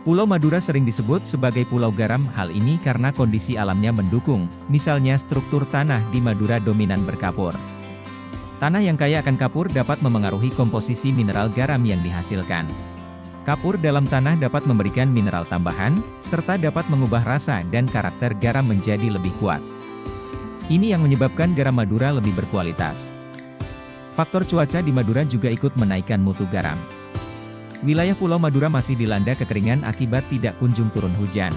Pulau Madura sering disebut sebagai Pulau Garam, hal ini karena kondisi alamnya mendukung, misalnya struktur tanah di Madura dominan berkapur. Tanah yang kaya akan kapur dapat memengaruhi komposisi mineral garam yang dihasilkan. Kapur dalam tanah dapat memberikan mineral tambahan, serta dapat mengubah rasa dan karakter garam menjadi lebih kuat. Ini yang menyebabkan garam Madura lebih berkualitas. Faktor cuaca di Madura juga ikut menaikkan mutu garam. Wilayah Pulau Madura masih dilanda kekeringan akibat tidak kunjung turun hujan.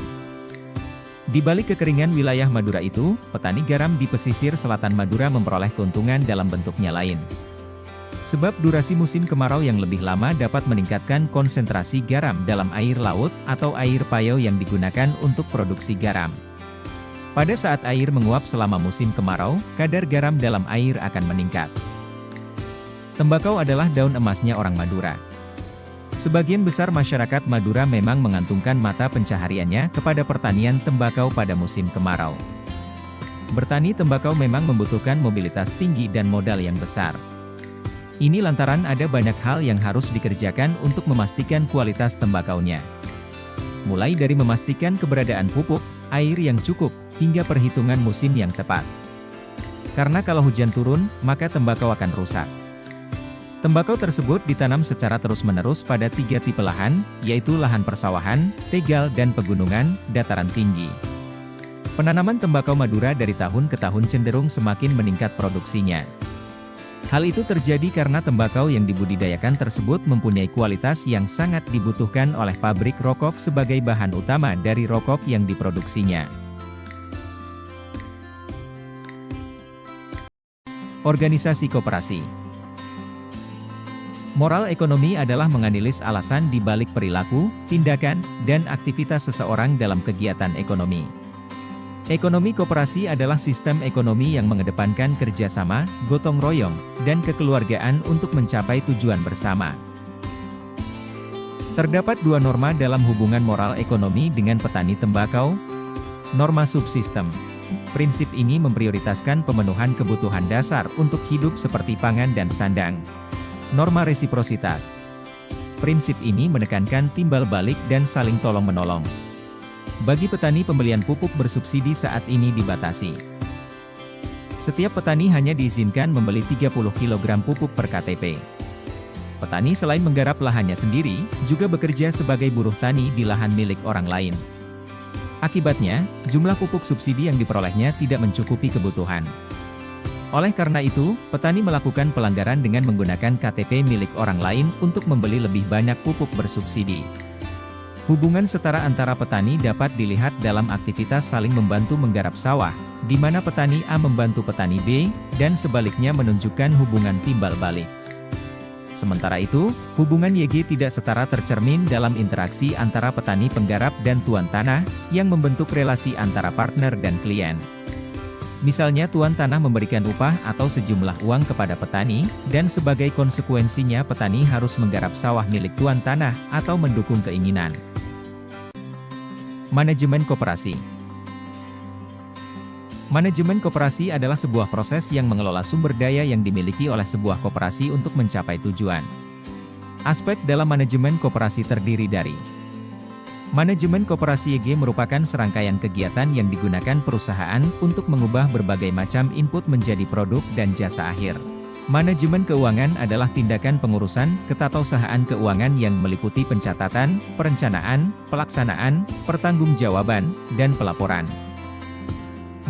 Di balik kekeringan wilayah Madura itu, petani garam di pesisir selatan Madura memperoleh keuntungan dalam bentuknya lain. Sebab durasi musim kemarau yang lebih lama dapat meningkatkan konsentrasi garam dalam air laut atau air payau yang digunakan untuk produksi garam. Pada saat air menguap selama musim kemarau, kadar garam dalam air akan meningkat. Tembakau adalah daun emasnya orang Madura. Sebagian besar masyarakat Madura memang mengantungkan mata pencahariannya kepada pertanian tembakau pada musim kemarau. Bertani tembakau memang membutuhkan mobilitas tinggi dan modal yang besar. Ini lantaran ada banyak hal yang harus dikerjakan untuk memastikan kualitas tembakaunya. Mulai dari memastikan keberadaan pupuk, air yang cukup, hingga perhitungan musim yang tepat. Karena kalau hujan turun, maka tembakau akan rusak. Tembakau tersebut ditanam secara terus-menerus pada 3 tipe lahan, yaitu lahan persawahan, tegal dan pegunungan, dataran tinggi. Penanaman tembakau Madura dari tahun ke tahun cenderung semakin meningkat produksinya. Hal itu terjadi karena tembakau yang dibudidayakan tersebut mempunyai kualitas yang sangat dibutuhkan oleh pabrik rokok sebagai bahan utama dari rokok yang diproduksinya. Organisasi koperasi. Moral ekonomi adalah menganalisis alasan di balik perilaku, tindakan, dan aktivitas seseorang dalam kegiatan ekonomi. Ekonomi koperasi adalah sistem ekonomi yang mengedepankan kerjasama, gotong royong, dan kekeluargaan untuk mencapai tujuan bersama. Terdapat 2 norma dalam hubungan moral ekonomi dengan petani tembakau. Norma subsistem. Prinsip ini memprioritaskan pemenuhan kebutuhan dasar untuk hidup seperti pangan dan sandang. Norma resiprositas. Prinsip ini menekankan timbal balik dan saling tolong-menolong. Bagi petani pembelian pupuk bersubsidi saat ini dibatasi. Setiap petani hanya diizinkan membeli 30 kg pupuk per KTP. Petani selain menggarap lahannya sendiri, juga bekerja sebagai buruh tani di lahan milik orang lain. Akibatnya, jumlah pupuk subsidi yang diperolehnya tidak mencukupi kebutuhan. Oleh karena itu, petani melakukan pelanggaran dengan menggunakan KTP milik orang lain untuk membeli lebih banyak pupuk bersubsidi. Hubungan setara antara petani dapat dilihat dalam aktivitas saling membantu menggarap sawah, di mana petani A membantu petani B, dan sebaliknya menunjukkan hubungan timbal balik. Sementara itu, hubungan YG tidak setara tercermin dalam interaksi antara petani penggarap dan tuan tanah, yang membentuk relasi antara partner dan klien. Misalnya tuan tanah memberikan upah atau sejumlah uang kepada petani, dan sebagai konsekuensinya petani harus menggarap sawah milik tuan tanah, atau mendukung keinginan. Manajemen koperasi. Manajemen koperasi adalah sebuah proses yang mengelola sumber daya yang dimiliki oleh sebuah koperasi untuk mencapai tujuan. Aspek dalam manajemen koperasi terdiri dari: manajemen koperasi YG merupakan serangkaian kegiatan yang digunakan perusahaan untuk mengubah berbagai macam input menjadi produk dan jasa akhir. Manajemen keuangan adalah tindakan pengurusan ketatausahaan keuangan yang meliputi pencatatan, perencanaan, pelaksanaan, pertanggungjawaban, dan pelaporan.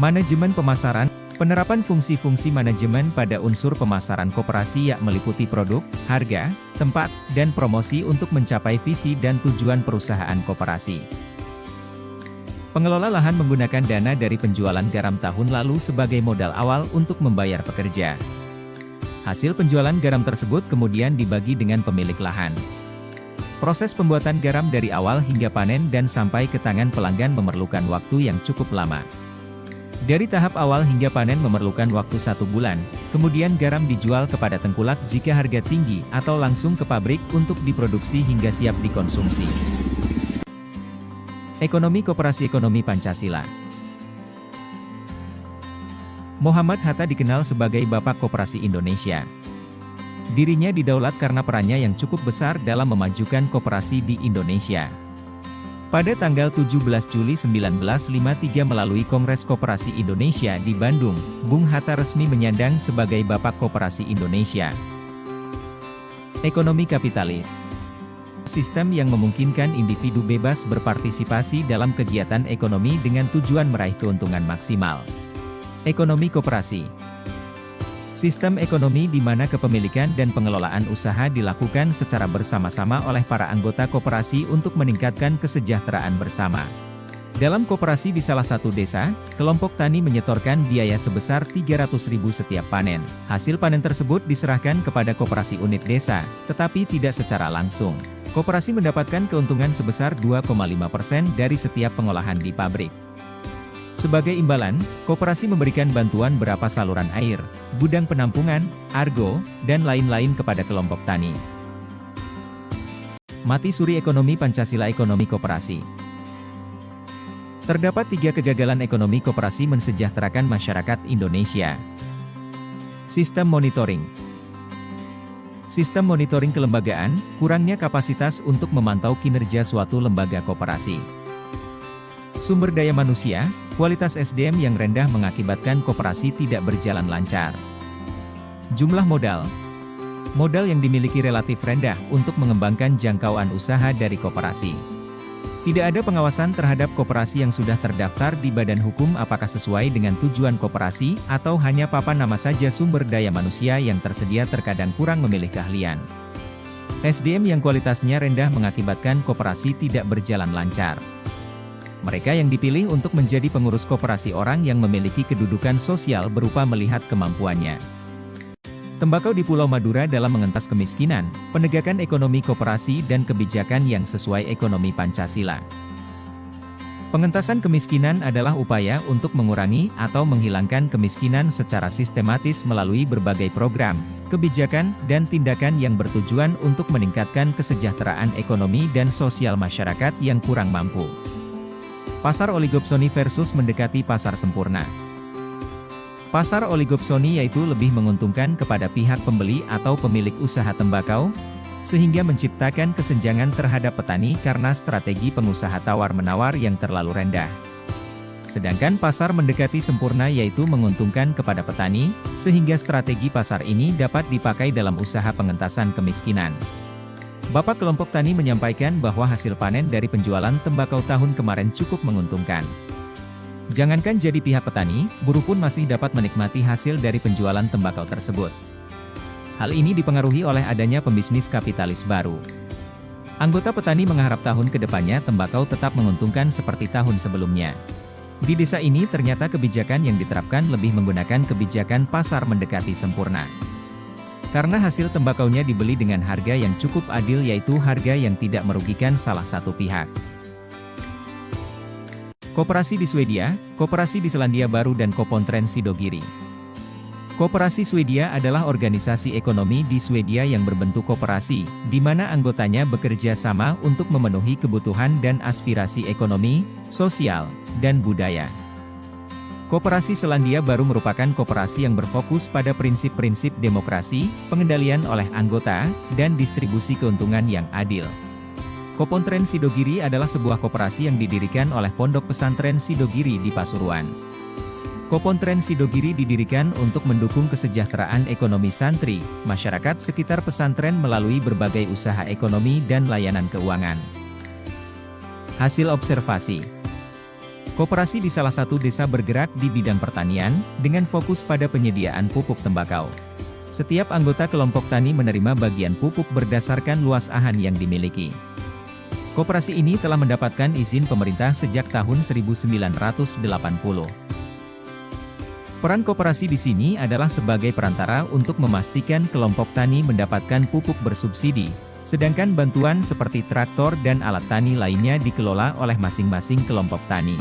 Manajemen pemasaran. Penerapan fungsi-fungsi manajemen pada unsur pemasaran koperasi yang meliputi produk, harga, tempat, dan promosi untuk mencapai visi dan tujuan perusahaan koperasi. Pengelola lahan menggunakan dana dari penjualan garam tahun lalu sebagai modal awal untuk membayar pekerja. Hasil penjualan garam tersebut kemudian dibagi dengan pemilik lahan. Proses pembuatan garam dari awal hingga panen dan sampai ke tangan pelanggan memerlukan waktu yang cukup lama. Dari tahap awal hingga panen memerlukan waktu 1 bulan, kemudian garam dijual kepada tengkulak jika harga tinggi atau langsung ke pabrik untuk diproduksi hingga siap dikonsumsi. Ekonomi koperasi. Ekonomi Pancasila. Muhammad Hatta dikenal sebagai Bapak Koperasi Indonesia. Dirinya didaulat karena perannya yang cukup besar dalam memajukan koperasi di Indonesia. Pada tanggal 17 Juli 1953 melalui Kongres Koperasi Indonesia di Bandung, Bung Hatta resmi menyandang sebagai Bapak Koperasi Indonesia. Ekonomi kapitalis. Sistem yang memungkinkan individu bebas berpartisipasi dalam kegiatan ekonomi dengan tujuan meraih keuntungan maksimal. Ekonomi koperasi. Sistem ekonomi di mana kepemilikan dan pengelolaan usaha dilakukan secara bersama-sama oleh para anggota koperasi untuk meningkatkan kesejahteraan bersama. Dalam koperasi di salah satu desa, kelompok tani menyetorkan biaya sebesar Rp300.000 setiap panen. Hasil panen tersebut diserahkan kepada koperasi unit desa, tetapi tidak secara langsung. Koperasi mendapatkan keuntungan sebesar 2,5% dari setiap pengolahan di pabrik. Sebagai imbalan, koperasi memberikan bantuan berupa saluran air, gudang penampungan, argo, dan lain-lain kepada kelompok tani. Mati suri ekonomi Pancasila. Ekonomi koperasi. Terdapat 3 kegagalan ekonomi koperasi mensejahterakan masyarakat Indonesia. Sistem monitoring. Sistem monitoring kelembagaan, kurangnya kapasitas untuk memantau kinerja suatu lembaga koperasi. Sumber daya manusia, kualitas SDM yang rendah mengakibatkan koperasi tidak berjalan lancar. Jumlah modal. Modal yang dimiliki relatif rendah untuk mengembangkan jangkauan usaha dari koperasi. Tidak ada pengawasan terhadap koperasi yang sudah terdaftar di badan hukum apakah sesuai dengan tujuan koperasi, atau hanya papan nama saja. Sumber daya manusia yang tersedia terkadang kurang memilih keahlian. SDM yang kualitasnya rendah mengakibatkan koperasi tidak berjalan lancar. Mereka yang dipilih untuk menjadi pengurus koperasi orang yang memiliki kedudukan sosial berupa melihat kemampuannya. Tembakau di Pulau Madura dalam mengentas kemiskinan, penegakan ekonomi koperasi dan kebijakan yang sesuai ekonomi Pancasila. Pengentasan kemiskinan adalah upaya untuk mengurangi atau menghilangkan kemiskinan secara sistematis melalui berbagai program, kebijakan, dan tindakan yang bertujuan untuk meningkatkan kesejahteraan ekonomi dan sosial masyarakat yang kurang mampu. Pasar oligopsoni versus mendekati pasar sempurna. Pasar oligopsoni yaitu lebih menguntungkan kepada pihak pembeli atau pemilik usaha tembakau, sehingga menciptakan kesenjangan terhadap petani karena strategi pengusaha tawar-menawar yang terlalu rendah. Sedangkan pasar mendekati sempurna yaitu menguntungkan kepada petani, sehingga strategi pasar ini dapat dipakai dalam usaha pengentasan kemiskinan. Bapak kelompok tani menyampaikan bahwa hasil panen dari penjualan tembakau tahun kemarin cukup menguntungkan. Jangankan jadi pihak petani, buruh pun masih dapat menikmati hasil dari penjualan tembakau tersebut. Hal ini dipengaruhi oleh adanya pembisnis kapitalis baru. Anggota petani mengharap tahun ke depannya tembakau tetap menguntungkan seperti tahun sebelumnya. Di desa ini ternyata kebijakan yang diterapkan lebih menggunakan kebijakan pasar mendekati sempurna. Karena hasil tembakaunya dibeli dengan harga yang cukup adil yaitu harga yang tidak merugikan salah satu pihak. Koperasi di Swedia, Koperasi di Selandia Baru dan Kopontren Sidogiri. Koperasi Swedia adalah organisasi ekonomi di Swedia yang berbentuk koperasi, di mana anggotanya bekerja sama untuk memenuhi kebutuhan dan aspirasi ekonomi, sosial, dan budaya. Koperasi Selandia Baru merupakan koperasi yang berfokus pada prinsip-prinsip demokrasi, pengendalian oleh anggota, dan distribusi keuntungan yang adil. Kopontren Sidogiri adalah sebuah koperasi yang didirikan oleh Pondok Pesantren Sidogiri di Pasuruan. Kopontren Sidogiri didirikan untuk mendukung kesejahteraan ekonomi santri, masyarakat sekitar pesantren melalui berbagai usaha ekonomi dan layanan keuangan. Hasil observasi. Koperasi di salah satu desa bergerak di bidang pertanian, dengan fokus pada penyediaan pupuk tembakau. Setiap anggota kelompok tani menerima bagian pupuk berdasarkan luas lahan yang dimiliki. Koperasi ini telah mendapatkan izin pemerintah sejak tahun 1980. Peran koperasi di sini adalah sebagai perantara untuk memastikan kelompok tani mendapatkan pupuk bersubsidi, sedangkan bantuan seperti traktor dan alat tani lainnya dikelola oleh masing-masing kelompok tani.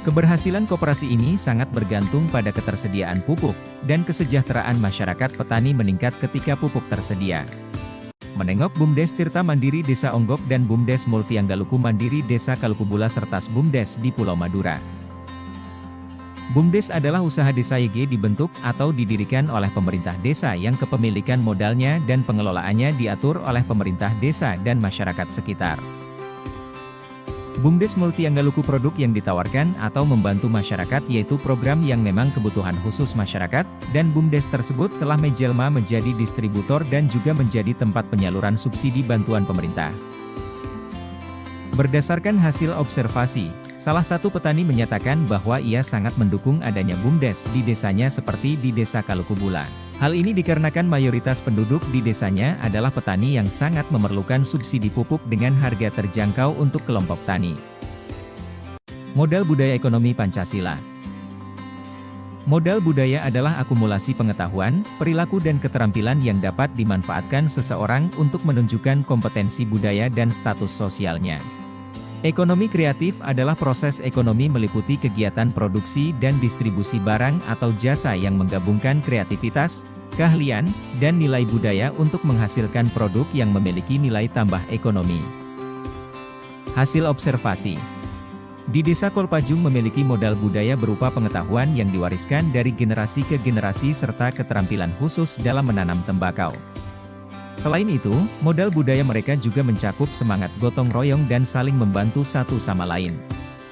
Keberhasilan koperasi ini sangat bergantung pada ketersediaan pupuk, dan kesejahteraan masyarakat petani meningkat ketika pupuk tersedia. Menengok BUMDes Tirta Mandiri Desa Onggok dan BUMDes Multianggaluku Mandiri Desa Kalukubula serta BUMDes di Pulau Madura. BUMDes adalah usaha desa YG dibentuk atau didirikan oleh pemerintah desa yang kepemilikan modalnya dan pengelolaannya diatur oleh pemerintah desa dan masyarakat sekitar. BUMDes multi-anggaluku produk yang ditawarkan atau membantu masyarakat yaitu program yang memang kebutuhan khusus masyarakat, dan BUMDes tersebut telah menjelma menjadi distributor dan juga menjadi tempat penyaluran subsidi bantuan pemerintah. Berdasarkan hasil observasi, salah satu petani menyatakan bahwa ia sangat mendukung adanya BUMDes di desanya seperti di Desa Kalukubula. Hal ini dikarenakan mayoritas penduduk di desanya adalah petani yang sangat memerlukan subsidi pupuk dengan harga terjangkau untuk kelompok tani. Modal budaya ekonomi Pancasila. Modal budaya adalah akumulasi pengetahuan, perilaku dan keterampilan yang dapat dimanfaatkan seseorang untuk menunjukkan kompetensi budaya dan status sosialnya. Ekonomi kreatif adalah proses ekonomi meliputi kegiatan produksi dan distribusi barang atau jasa yang menggabungkan kreativitas, keahlian, dan nilai budaya untuk menghasilkan produk yang memiliki nilai tambah ekonomi. Hasil observasi. Di Desa Kolpajung memiliki modal budaya berupa pengetahuan yang diwariskan dari generasi ke generasi serta keterampilan khusus dalam menanam tembakau. Selain itu, modal budaya mereka juga mencakup semangat gotong royong dan saling membantu satu sama lain.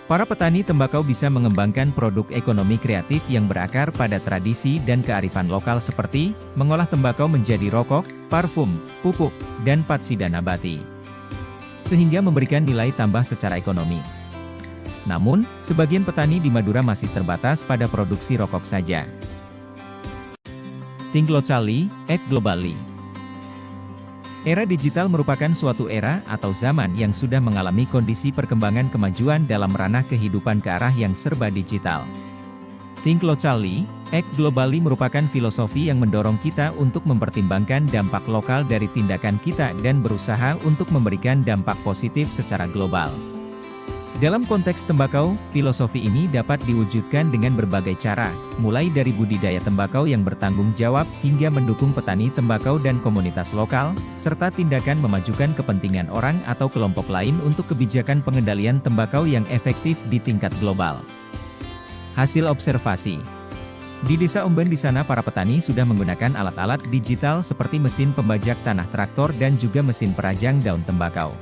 Para petani tembakau bisa mengembangkan produk ekonomi kreatif yang berakar pada tradisi dan kearifan lokal seperti mengolah tembakau menjadi rokok, parfum, pupuk, dan patsida nabati, sehingga memberikan nilai tambah secara ekonomi. Namun, sebagian petani di Madura masih terbatas pada produksi rokok saja. Think locally, act globally. Era digital merupakan suatu era atau zaman yang sudah mengalami kondisi perkembangan kemajuan dalam ranah kehidupan ke arah yang serba digital. Think locally, act globally merupakan filosofi yang mendorong kita untuk mempertimbangkan dampak lokal dari tindakan kita dan berusaha untuk memberikan dampak positif secara global. Dalam konteks tembakau, filosofi ini dapat diwujudkan dengan berbagai cara, mulai dari budidaya tembakau yang bertanggung jawab, hingga mendukung petani tembakau dan komunitas lokal, serta tindakan memajukan kepentingan orang atau kelompok lain untuk kebijakan pengendalian tembakau yang efektif di tingkat global. Hasil observasi. Di Desa Omben di sana para petani sudah menggunakan alat-alat digital seperti mesin pembajak tanah traktor dan juga mesin perajang daun tembakau.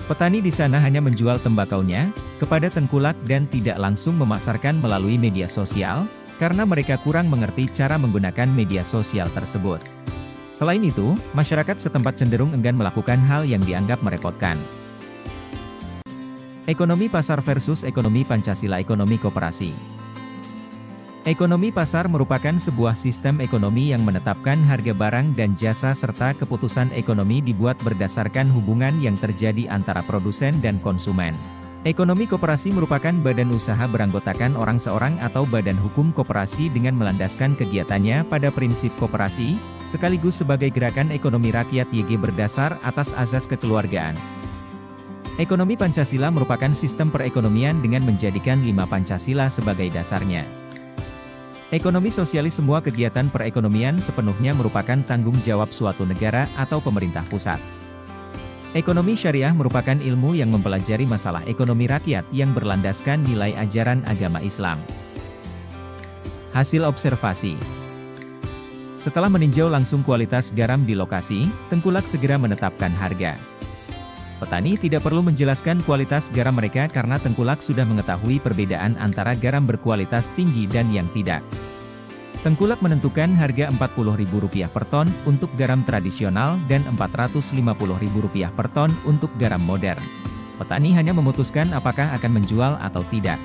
Petani di sana hanya menjual tembakaunya kepada tengkulak dan tidak langsung memasarkan melalui media sosial, karena mereka kurang mengerti cara menggunakan media sosial tersebut. Selain itu, masyarakat setempat cenderung enggan melakukan hal yang dianggap merepotkan. Ekonomi pasar versus ekonomi Pancasila. Ekonomi koperasi. Ekonomi pasar merupakan sebuah sistem ekonomi yang menetapkan harga barang dan jasa serta keputusan ekonomi dibuat berdasarkan hubungan yang terjadi antara produsen dan konsumen. Ekonomi koperasi merupakan badan usaha beranggotakan orang seorang atau badan hukum koperasi dengan melandaskan kegiatannya pada prinsip koperasi, sekaligus sebagai gerakan ekonomi rakyat YG berdasar atas azas kekeluargaan. Ekonomi Pancasila merupakan sistem perekonomian dengan menjadikan 5 Pancasila sebagai dasarnya. Ekonomi sosialis. Semua kegiatan perekonomian sepenuhnya merupakan tanggung jawab suatu negara atau pemerintah pusat. Ekonomi syariah merupakan ilmu yang mempelajari masalah ekonomi rakyat yang berlandaskan nilai ajaran agama Islam. Hasil observasi. Setelah meninjau langsung kualitas garam di lokasi, tengkulak segera menetapkan harga. Petani tidak perlu menjelaskan kualitas garam mereka karena tengkulak sudah mengetahui perbedaan antara garam berkualitas tinggi dan yang tidak. Tengkulak menentukan harga Rp40.000 per ton untuk garam tradisional dan Rp450.000 per ton untuk garam modern. Petani hanya memutuskan apakah akan menjual atau tidak.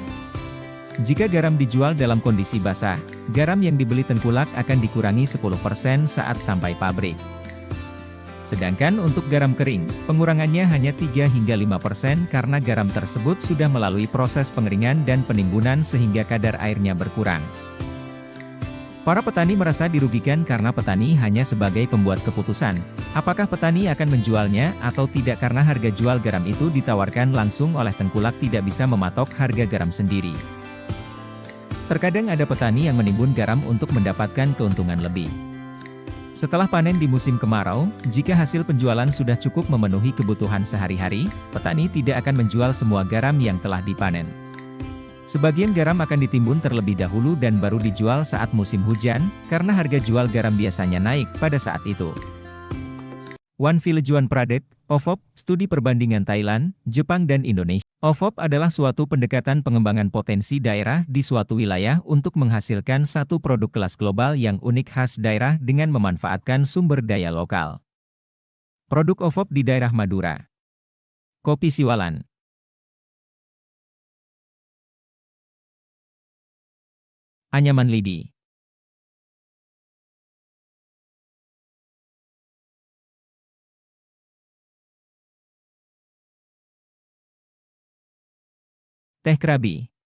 Jika garam dijual dalam kondisi basah, garam yang dibeli tengkulak akan dikurangi 10% saat sampai pabrik. Sedangkan untuk garam kering, pengurangannya hanya 3 hingga 5% karena garam tersebut sudah melalui proses pengeringan dan penimbunan sehingga kadar airnya berkurang. Para petani merasa dirugikan karena petani hanya sebagai pembuat keputusan, apakah petani akan menjualnya atau tidak karena harga jual garam itu ditawarkan langsung oleh tengkulak tidak bisa mematok harga garam sendiri. Terkadang ada petani yang menimbun garam untuk mendapatkan keuntungan lebih. Setelah panen di musim kemarau, jika hasil penjualan sudah cukup memenuhi kebutuhan sehari-hari, petani tidak akan menjual semua garam yang telah dipanen. Sebagian garam akan ditimbun terlebih dahulu dan baru dijual saat musim hujan, karena harga jual garam biasanya naik pada saat itu. One Village One Product, OVOP, studi perbandingan Thailand, Jepang dan Indonesia. OVOP adalah suatu pendekatan pengembangan potensi daerah di suatu wilayah untuk menghasilkan satu produk kelas global yang unik khas daerah dengan memanfaatkan sumber daya lokal. Produk OVOP di daerah Madura. Kopi Siwalan. Anyaman lidi. Teh Krabi.